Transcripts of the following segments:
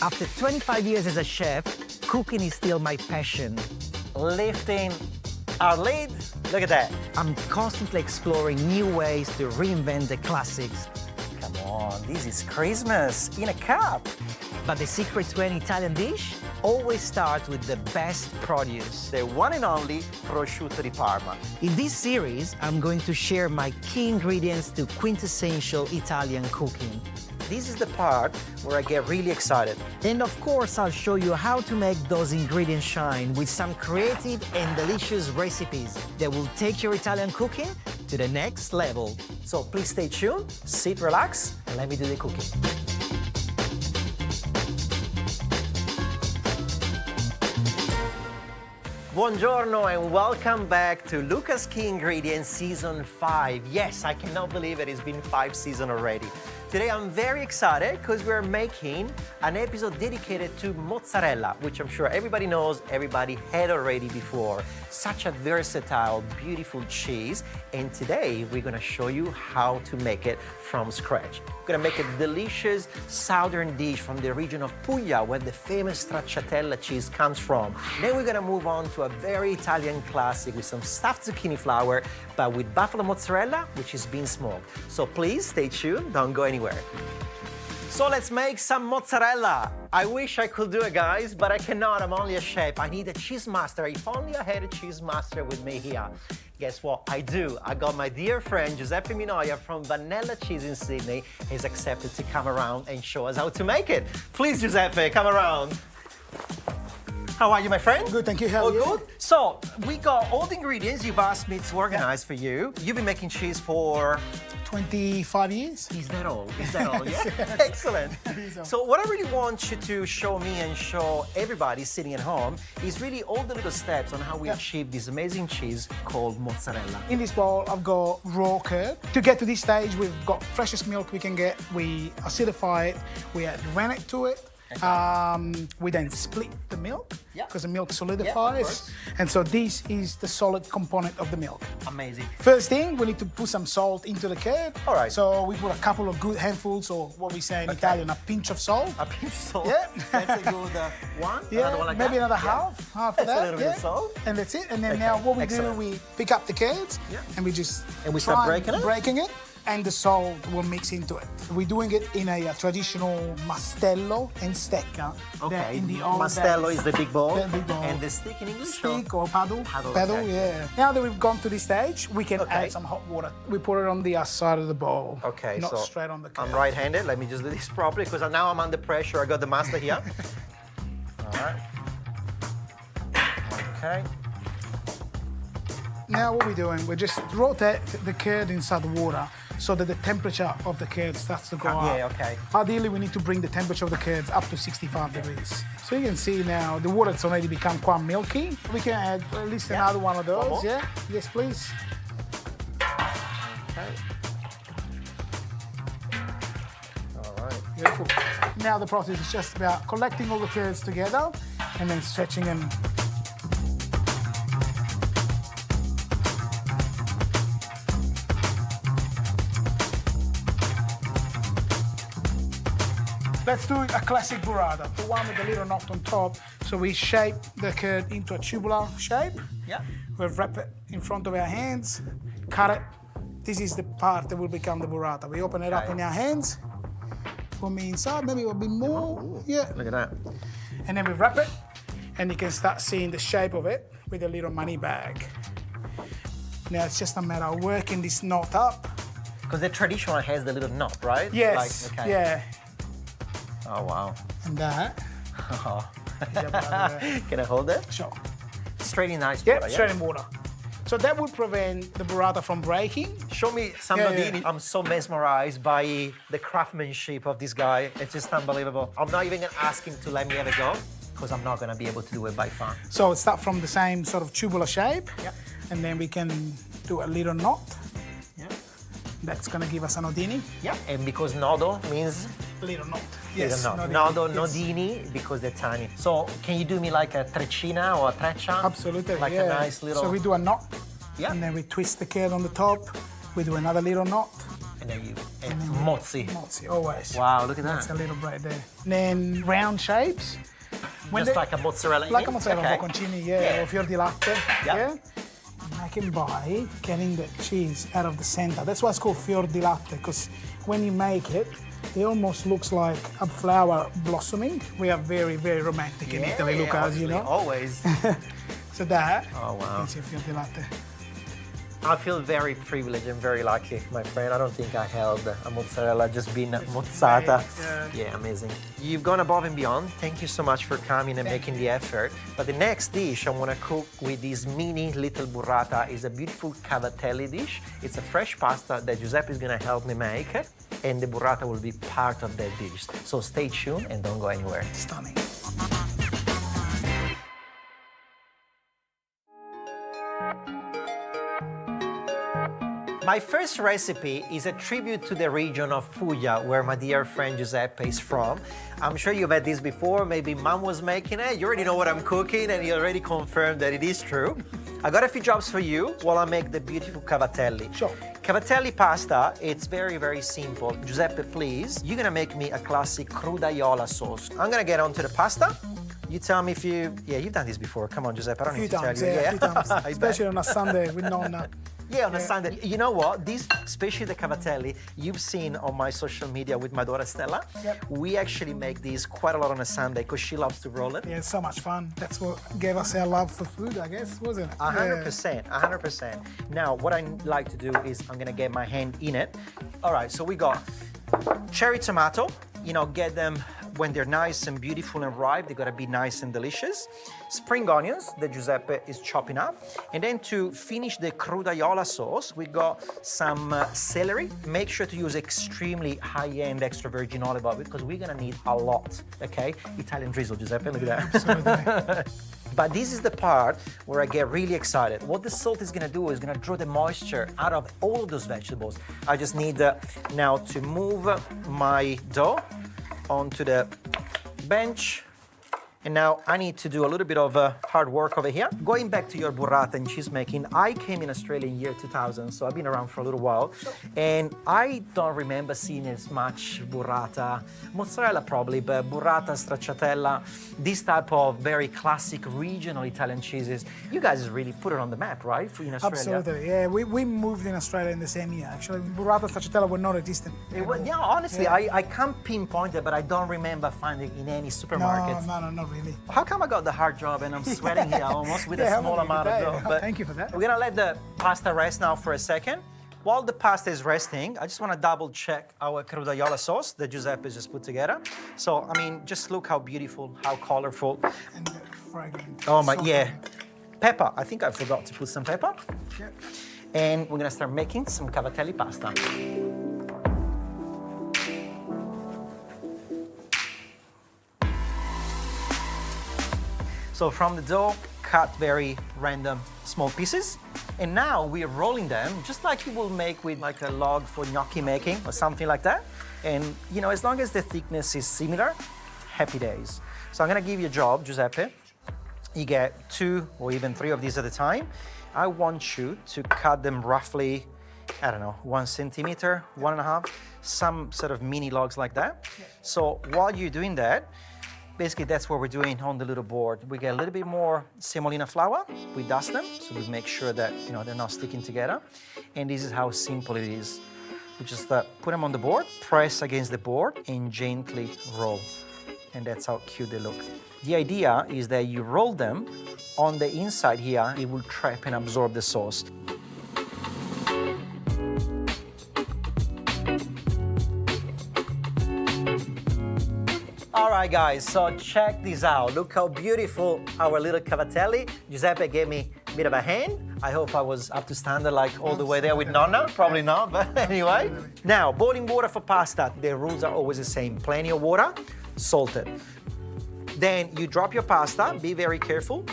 After 25 years as a chef, cooking is still my passion. Lifting our lid, look at that. I'm constantly exploring new ways to reinvent the classics. Come on, this is Christmas in a cup. But the secret to any Italian dish always starts with the best produce. The one and only prosciutto di Parma. In this series, I'm going to share my key ingredients to quintessential Italian cooking. This is the part where I get really excited. And of course, I'll show you how to make those ingredients shine with some creative and delicious recipes that will take your Italian cooking to the next level. So please stay tuned, sit, relax, and let me do the cooking. Buongiorno and welcome back to Luca's Key Ingredients Season 5. Yes, I cannot believe it's been 5 seasons already. Today I'm very excited because we're making an episode dedicated to mozzarella, which I'm sure everybody knows, everybody had already before. Such a versatile, beautiful cheese. And today we're gonna show you how to make it from scratch. We're gonna make a delicious southern dish from the region of Puglia, where the famous stracciatella cheese comes from. Then we're gonna move on to a very Italian classic with some stuffed zucchini flour, but with buffalo mozzarella, which is bean smoked. So please stay tuned, don't go anywhere. So let's make some mozzarella. I wish I could do it, guys, but I cannot. I'm only a chef. I need a cheese master. If only I had a cheese master with me here. Guess what? I do. I got my dear friend Giuseppe Minoia from Vanilla Cheese in Sydney. He's accepted to come around and show us how to make it. Please, Giuseppe, come around. How are you, my friend? Good, thank you. How are you? Good. So we got all the ingredients you've asked me to organize for you. You've been making cheese for 25 years. Is that all? Is that all? Yeah. Excellent. So what I really want you to show me and show everybody sitting at home is really all the little steps on how we achieve this amazing cheese called mozzarella. In this bowl, I've got raw curd. To get to this stage, we've got freshest milk we can get. We acidify it. We add rennet to it. We then split the milk because the milk solidifies. And so this is the solid component of the milk. Amazing. First thing, we need to put some salt into the curd. All right. So we put a couple of good handfuls, or what we say in Italian, a pinch of salt. A pinch of salt? Yeah. That's a good one. Yeah, another one like maybe that. another half of That's that. a little bit of salt. And that's it. And then now what we Excellent. do, we pick up the curds and we just start breaking it? And the salt will mix into it. We're doing it in a traditional mastello and stecca. Okay, In the old mastello days. is the big bowl. The big bowl. And the stick in English? Stick or paddle. Paddle, okay. Yeah. Now that we've gone to this stage, we can add some hot water. We put it on the side of the bowl. Okay, not so straight on the curd. I'm right-handed. Let me just do this properly because now I'm under pressure. I got the master here. All right. Okay. Now what we're doing, we just rotate the curd inside the water so that the temperature of the curd starts to go up. Yeah, okay. Ideally, we need to bring the temperature of the curds up to 65 degrees. So you can see now the water's already become quite milky. We can add at least another one of those. more? Yeah, yes, please. Okay. All right. Beautiful. Now the process is just about collecting all the curds together and then stretching them. Let's do a classic burrata, the one with the little knot on top. So we shape the curd into a tubular shape. Yeah. We wrap it in front of our hands, cut it. This is the part that will become the burrata. We open it up in our hands. For me inside, maybe a bit more. Ooh, yeah. Look at that. And then we wrap it, and you can start seeing the shape of it with a little money bag. Now it's just a matter of working this knot up. Because the traditional has the little knot, right? Yes, Like, okay. yeah. Oh, wow. And that. Oh. Is that part of it? Can I hold it? Sure. Straight in ice Yeah, water, straight in water. So that will prevent the burrata from breaking. Show me some Yeah, nodini. yeah. I'm so mesmerized by the craftsmanship of this guy. It's just unbelievable. I'm not even gonna ask him to let me have a go because I'm not gonna be able to do it by far. So it starts from the same sort of tubular shape. Yep. And then we can do a little knot. Yeah. That's gonna give us a nodini. Yeah. And because nodo means Little knot. Yes. little knot. nodini. Nodo, Yes. nodini, because they're tiny. So can you do me like a treccina or a treccia? Absolutely. Like yeah. a nice little. So we do a knot. Yeah. And then we twist the curd on the top. We do another little knot. And then you add mozzi. Mozzi, always. Wow, look at that. That's a little bread there. And then round shapes. Just like a mozzarella. Like a mozzarella okay. bocconcini, yeah, or fior di latte. Yeah. Yeah. Make it by getting the cheese out of the center. That's why it's called fior di latte, because when you make it, it almost looks like a flower blossoming. We are very, very romantic in Italy, Luca, as you know. Always. So that wow. is your fior di latte. I feel very privileged and very lucky, my friend. I don't think I held a mozzarella just being mozzata. Yeah, amazing. You've gone above and beyond. Thank you so much for coming and making the effort. But the next dish I want to cook with this mini little burrata is a beautiful cavatelli dish. It's a fresh pasta that Giuseppe is going to help me make, and the burrata will be part of that dish. So stay tuned and don't go anywhere. Stunning. My first recipe is a tribute to the region of Puglia, where my dear friend Giuseppe is from. I'm sure you've had this before, maybe mom was making it, you already know what I'm cooking and you already confirmed that it is true. I got a few jobs for you while I make the beautiful cavatelli. Sure. Cavatelli pasta, it's very, very simple. Giuseppe, please, you're gonna make me a classic crudaiola sauce. I'm gonna get onto the pasta. You tell me if you've done this before. Come on, Giuseppe, I don't need to tell you. A few times, I bet. especially on a Sunday with nonna. Yeah, on a Sunday. You know what? These, especially the cavatelli, you've seen on my social media with my daughter Stella. Yep. We actually make these quite a lot on a Sunday because she loves to roll it. Yeah, it's so much fun. That's what gave us our love for food, I guess, wasn't it? 100%, 100%. Now, what I like to do is I'm gonna get my hand in it. All right, so we got cherry tomato. You know, get them when they're nice and beautiful and ripe. They gotta be nice and delicious. Spring onions that Giuseppe is chopping up. And then to finish the crudaiola sauce, we got some celery. Make sure to use extremely high-end extra virgin olive oil because we're gonna need a lot, okay? Italian drizzle, Giuseppe, look at that. Absolutely. But this is the part where I get really excited. What the salt is gonna do is gonna draw the moisture out of all of those vegetables. I just need now to move my dough onto the bench. And now I need to do a little bit of hard work over here. Going back to your burrata and cheese making, I came in Australia in year 2000, so I've been around for a little while. And I don't remember seeing as much burrata, mozzarella probably, but burrata, stracciatella, this type of very classic regional Italian cheeses. You guys really put it on the map, right, in Australia? Absolutely, yeah. We moved in Australia in the same year, actually. Burrata stracciatella were not existent. Yeah, honestly, Yeah. I can't pinpoint it, but I don't remember finding it in any supermarkets. No, not really. How come I got the hard job and I'm sweating here almost with Yeah, a small have a amount of good dough? day. But Thank you for that. We're gonna let the pasta rest now for a second. While the pasta is resting, I just wanna double check our crudaiola sauce that Giuseppe just put together. So, I mean, just look how beautiful, how colorful. And fragrant. Oh my, So yeah. fragrant. Pepper, I think I forgot to put some pepper. Yep. And we're gonna start making some cavatelli pasta. So from the dough, cut very random small pieces. And now we're rolling them just like you will make with like a log for gnocchi making or something like that. And you know, as long as the thickness is similar, happy days. So I'm gonna give you a job, Giuseppe. You get 2 or even 3 of these at a time. I want you to cut them roughly, I don't know, 1 centimeter, 1.5, some sort of mini logs like that. So while you're doing that, basically that's what we're doing on the little board. We get a little bit more semolina flour, we dust them, so we make sure that they're not sticking together. And this is how simple it is. We just put them on the board, press against the board, and gently roll. And that's how cute they look. The idea is that you roll them on the inside here, it will trap and absorb the sauce. All right, guys, so check this out. Look how beautiful our little cavatelli. Giuseppe gave me a bit of a hand. I hope I was up to standard like all the way there with Nonna. Probably not, but anyway. Now, boiling water for pasta. The rules are always the same. Plenty of water, salted. Then you drop your pasta, be very careful.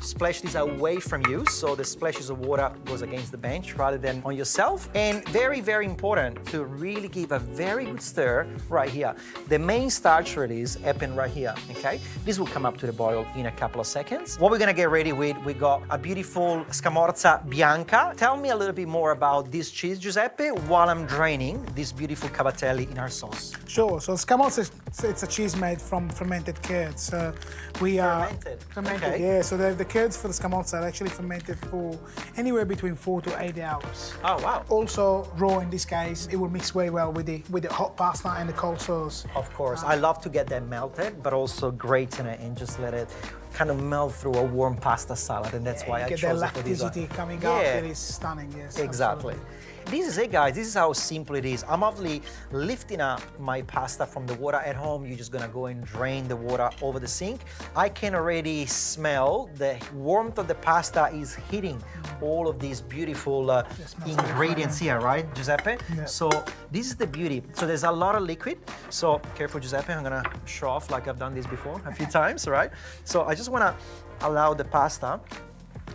splash this away from you, so the splashes of water goes against the bench rather than on yourself. And very, very important to really give a very good stir right here. The main starch release happen right here, okay? This will come up to the boil in a couple of seconds. What we're gonna get ready with, we got a beautiful scamorza bianca. Tell me a little bit more about this cheese, Giuseppe, while I'm draining this beautiful cavatelli in our sauce. Sure. So scamorza, it's a cheese made from fermented curds. So we are Fermented, okay. Yeah. So the curds for the scamorza are actually fermented for anywhere between 4 to 8 hours. Oh, wow. Also raw in this case, it will mix very well with the hot pasta and the cold sauce. Of course, I love to get that melted, but also grate in it and just let it kind of melt through a warm pasta salad, and that's why I Get chose that it for this one. lacticity coming up. It is stunning. Yes. Exactly. Absolutely. This is it, guys. This is how simple it is. I'm obviously lifting up my pasta from the water at home. You're just gonna go and drain the water over the sink. I can already smell the warmth of the pasta is hitting all of these beautiful ingredients here, right, Giuseppe? Yeah. So this is the beauty. So there's a lot of liquid. So careful, Giuseppe. I'm gonna show off like I've done this before a few times, right? So I just wanna allow the pasta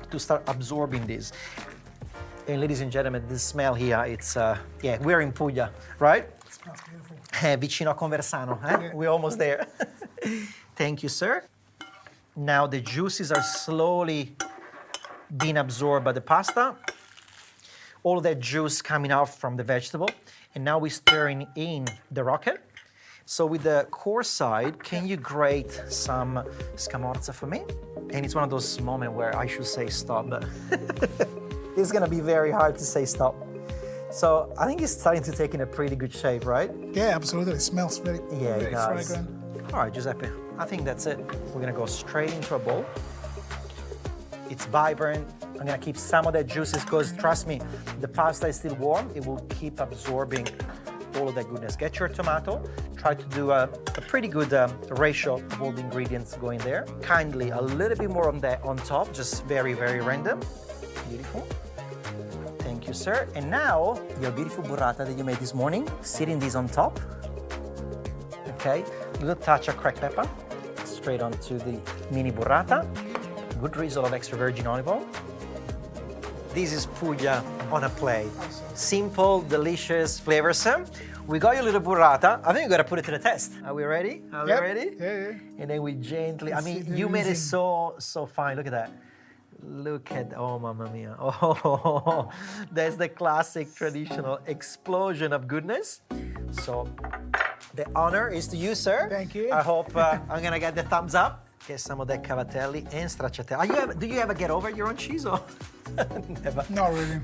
to start absorbing this. And ladies and gentlemen, the smell here, it's, yeah, we're in Puglia, right? It smells beautiful. Vicino a Conversano, Yeah. We're almost there. Thank you, sir. Now the juices are slowly being absorbed by the pasta. All of that juice coming out from the vegetable. And now we're stirring in the rocket. So with the core side, can you grate some scamorza for me? And it's one of those moments where I should say stop, but it's gonna be very hard to say stop. So I think it's starting to take in a pretty good shape, right? Yeah, absolutely. It smells very, Yeah, very it does. fragrant. All right, Giuseppe, I think that's it. We're gonna go straight into a bowl. It's vibrant. I'm gonna keep some of that juices because trust me, the pasta is still warm. It will keep absorbing all of that goodness. Get your tomato. Try to do a pretty good ratio of all the ingredients going there. Kindly, a little bit more on that on top, just very, very random. Beautiful. Thank you, sir. And now, your beautiful burrata that you made this morning, sitting this on top. Okay, a little touch of cracked pepper, straight onto the mini burrata. Good drizzle of extra virgin olive oil. This is Puglia on a plate. Simple, delicious, flavorsome. We got your little burrata. I think we gotta put it to the test. Are we ready? Are we ready? Yeah. And then we gently, I mean, It's you made it amazing. so fine. Look at that. Look at, oh, mamma mia. Oh, that's the classic traditional explosion of goodness. So the honor is to you, sir. Thank you. I hope I'm gonna get the thumbs up. Get some of that cavatelli and stracciatella. Do you ever get over your own cheese or never? Not really.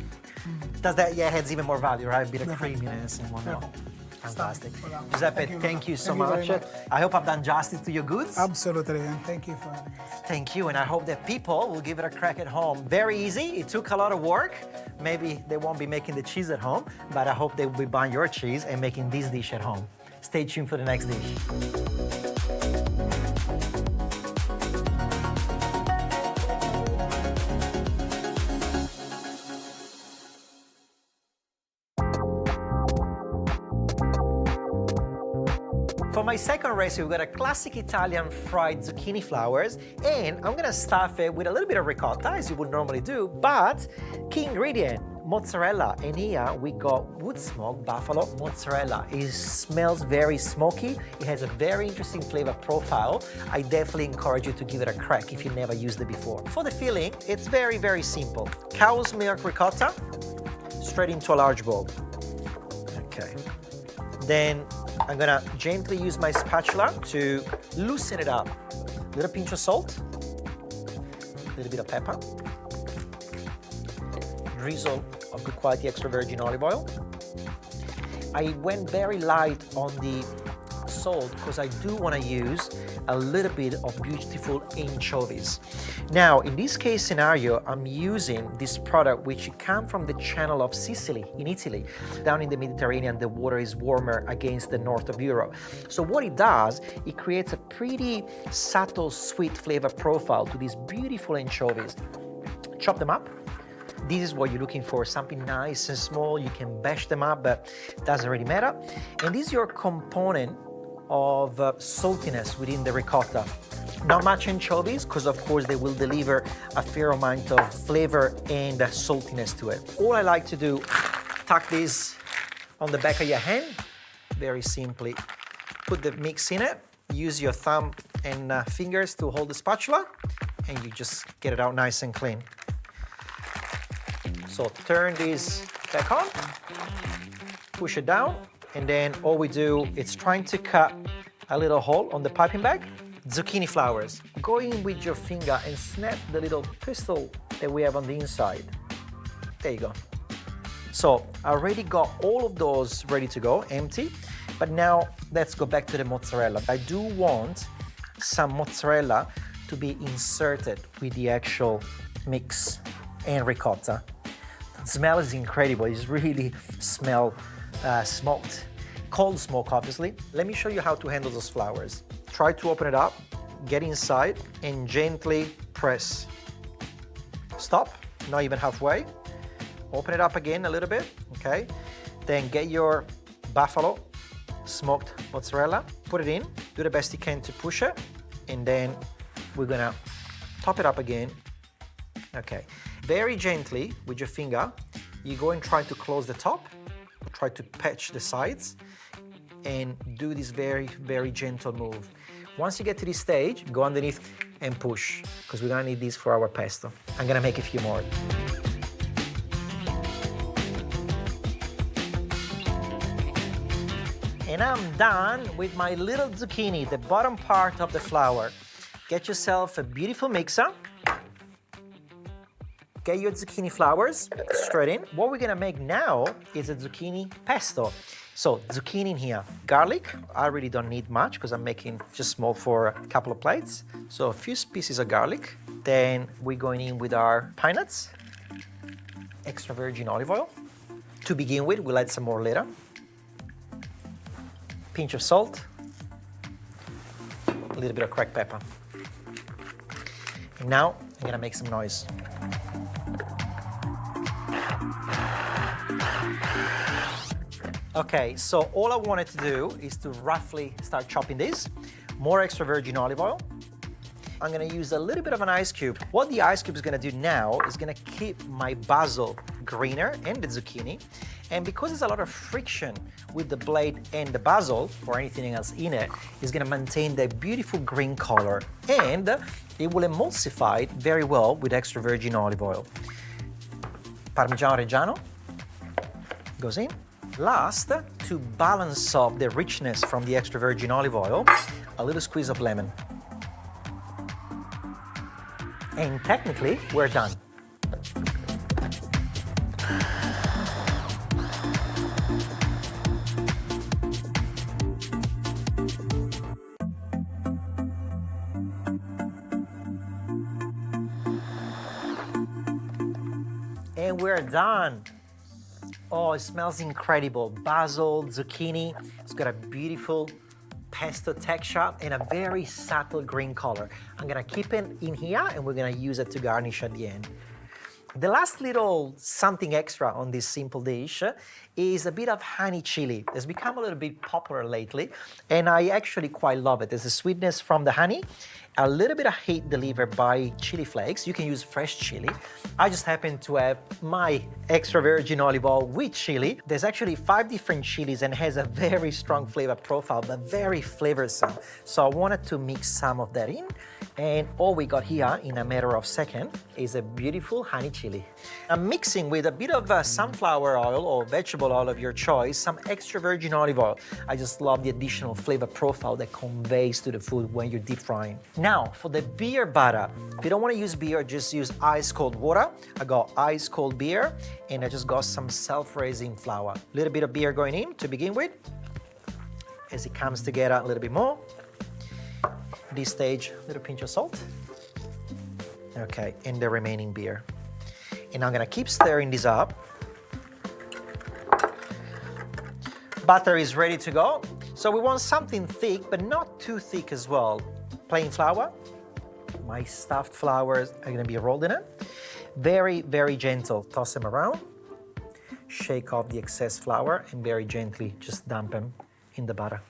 Does that, yeah, adds even more value, right? A bit of Definitely. creaminess and whatnot. Definitely. Fantastic. Well, Giuseppe, thank you so Thank you much. very much. I hope I've done justice to your goods. Absolutely, and thank you for having us. Thank you, and I hope that people will give it a crack at home. Very easy. It took a lot of work. Maybe they won't be making the cheese at home, but I hope they will be buying your cheese and making this dish at home. Stay tuned for the next dish. For my second recipe, we've got a classic Italian fried zucchini flowers, and I'm gonna stuff it with a little bit of ricotta, as you would normally do, but key ingredient, mozzarella. And here we got wood smoked buffalo mozzarella. It smells very smoky. It has a very interesting flavor profile. I definitely encourage you to give it a crack if you never used it before. For the filling, it's very, very simple. Cow's milk ricotta, straight into a large bowl. Okay. Then I'm gonna gently use my spatula to loosen it up. A little pinch of salt, a little bit of pepper, drizzle of good quality extra virgin olive oil. I went very light on the salt because I do want to use a little bit of beautiful anchovies. Now, in this case scenario, I'm using this product which comes from the channel of Sicily in Italy. Down in the Mediterranean, the water is warmer against the north of Europe. So what it does, it creates a pretty subtle sweet flavor profile to these beautiful anchovies. Chop them up. This is what you're looking for, something nice and small. You can bash them up, but it doesn't really matter. And this is your component of saltiness within the ricotta. Not much anchovies, because of course they will deliver a fair amount of flavor and saltiness to it. All I like to do, tuck this on the back of your hand, very simply. Put the mix in it, use your thumb and fingers to hold the spatula, and you just get it out nice and clean. So turn this back on, push it down, and then all we do is trying to cut a little hole on the piping bag. Zucchini flowers. Go in with your finger and snap the little pistil that we have on the inside. There you go. So I already got all of those ready to go, empty. But now let's go back to the mozzarella. I do want some mozzarella to be inserted with the actual mix and ricotta. The smell is incredible. It's really smoked. Cold smoke, obviously. Let me show you how to handle those flowers. Try to open it up, get inside, and gently press. Stop, not even halfway. Open it up again a little bit, okay? Then get your buffalo smoked mozzarella, put it in, do the best you can to push it, and then we're gonna top it up again. Okay, very gently with your finger, you go and try to close the top, try to patch the sides, and do this very, very gentle move. Once you get to this stage, go underneath and push, because we're gonna need this for our pesto. I'm gonna make a few more. And I'm done with my little zucchini, the bottom part of the flower. Get yourself a beautiful mixer. Get your zucchini flowers straight in. What we're gonna make now is a zucchini pesto. So zucchini in here, garlic. I really don't need much because I'm making just small for a couple of plates. So a few pieces of garlic. Then we're going in with our pine nuts, extra virgin olive oil. To begin with, we'll add some more later. Pinch of salt, a little bit of cracked pepper. And now I'm gonna make some noise. Okay, so all I wanted to do is to roughly start chopping this. More extra virgin olive oil. I'm gonna use a little bit of an ice cube. What the ice cube is gonna do now is gonna keep my basil greener and the zucchini. And because there's a lot of friction with the blade and the basil, or anything else in it, it's gonna maintain the beautiful green color. And it will emulsify very well with extra virgin olive oil. Parmigiano Reggiano goes in. Last, to balance up the richness from the extra virgin olive oil, a little squeeze of lemon. And technically, we're done. And we're done. Oh, it smells incredible. Basil, zucchini. It's got a beautiful pesto texture and a very subtle green color. I'm gonna keep it in here and we're gonna use it to garnish at the end. The last little something extra on this simple dish is a bit of honey chili. It's become a little bit popular lately, and I actually quite love it. There's a sweetness from the honey, a little bit of heat delivered by chili flakes. You can use fresh chili. I just happen to have my extra virgin olive oil with chili. There's actually 5 different chilies and has a very strong flavor profile, but very flavorsome. So I wanted to mix some of that in. And all we got here in a matter of seconds is a beautiful honey chili. I'm mixing with a bit of sunflower oil or vegetable oil of your choice, some extra virgin olive oil. I just love the additional flavor profile that conveys to the food when you're deep frying. Now, for the beer batter, if you don't want to use beer, just use ice cold water. I got ice cold beer, and I just got some self-raising flour. A little bit of beer going in to begin with. As it comes together a little bit more. This stage, a little pinch of salt. Okay, and the remaining beer. And I'm gonna keep stirring this up. Butter is ready to go. So we want something thick, but not too thick as well. Plain flour. My stuffed flowers are gonna be rolled in it. Very, very gentle. Toss them around. Shake off the excess flour and very gently just dump them in the butter.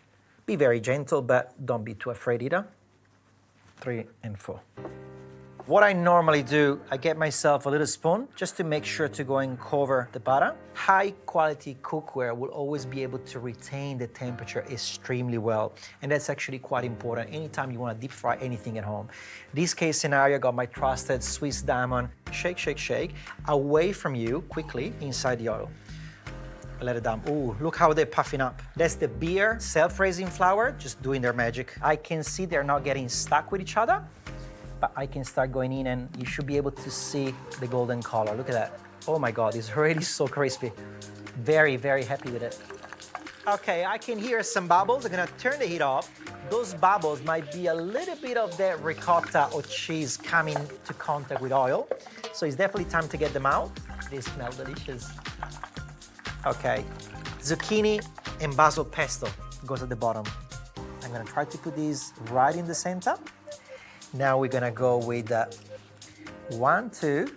Be very gentle, but don't be too afraid either. 3 and 4. What I normally do, I get myself a little spoon just to make sure to go and cover the butter. High quality cookware will always be able to retain the temperature extremely well. And that's actually quite important anytime you want to deep fry anything at home. This case scenario, I got my trusted Swiss diamond. Shake, shake, shake, away from you quickly inside the oil. Let it down. Ooh, look how they're puffing up. That's the beer self-raising flour, just doing their magic. I can see they're not getting stuck with each other, but I can start going in and you should be able to see the golden color. Look at that. Oh my God, it's already so crispy. Very, very happy with it. Okay, I can hear some bubbles. I'm gonna turn the heat off. Those bubbles might be a little bit of that ricotta or cheese coming to contact with oil. So it's definitely time to get them out. They smell delicious. Okay, zucchini and basil pesto goes at the bottom. I'm gonna try to put these right in the center. Now we're gonna go with 1, 2.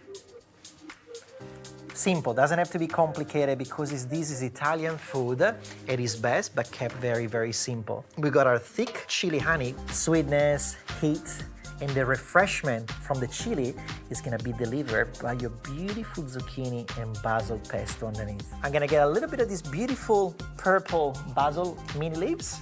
Simple, doesn't have to be complicated because this is Italian food at its best, but kept very, very simple. We got our thick chili honey, sweetness, heat, and the refreshment from the chili is gonna be delivered by your beautiful zucchini and basil pesto underneath. I'm gonna get a little bit of this beautiful purple basil mini leaves.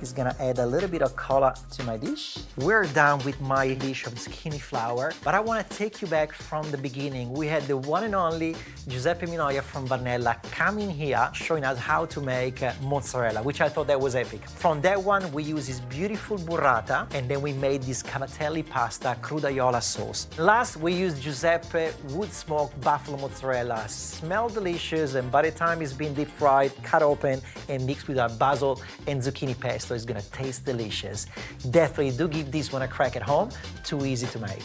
It's gonna add a little bit of color to my dish. We're done with my dish of zucchini flour, but I wanna take you back from the beginning. We had the one and only Giuseppe Minoia from Varnella coming here, showing us how to make mozzarella, which I thought that was epic. From that one, we used this beautiful burrata, and then we made this cavatelli pasta crudaiola sauce. Last, we used Giuseppe wood-smoked buffalo mozzarella. Smelled delicious, and by the time it's been deep fried, cut open, and mixed with our basil and zucchini pesto, it's gonna taste delicious. Definitely do give this one a crack at home. Too easy to make.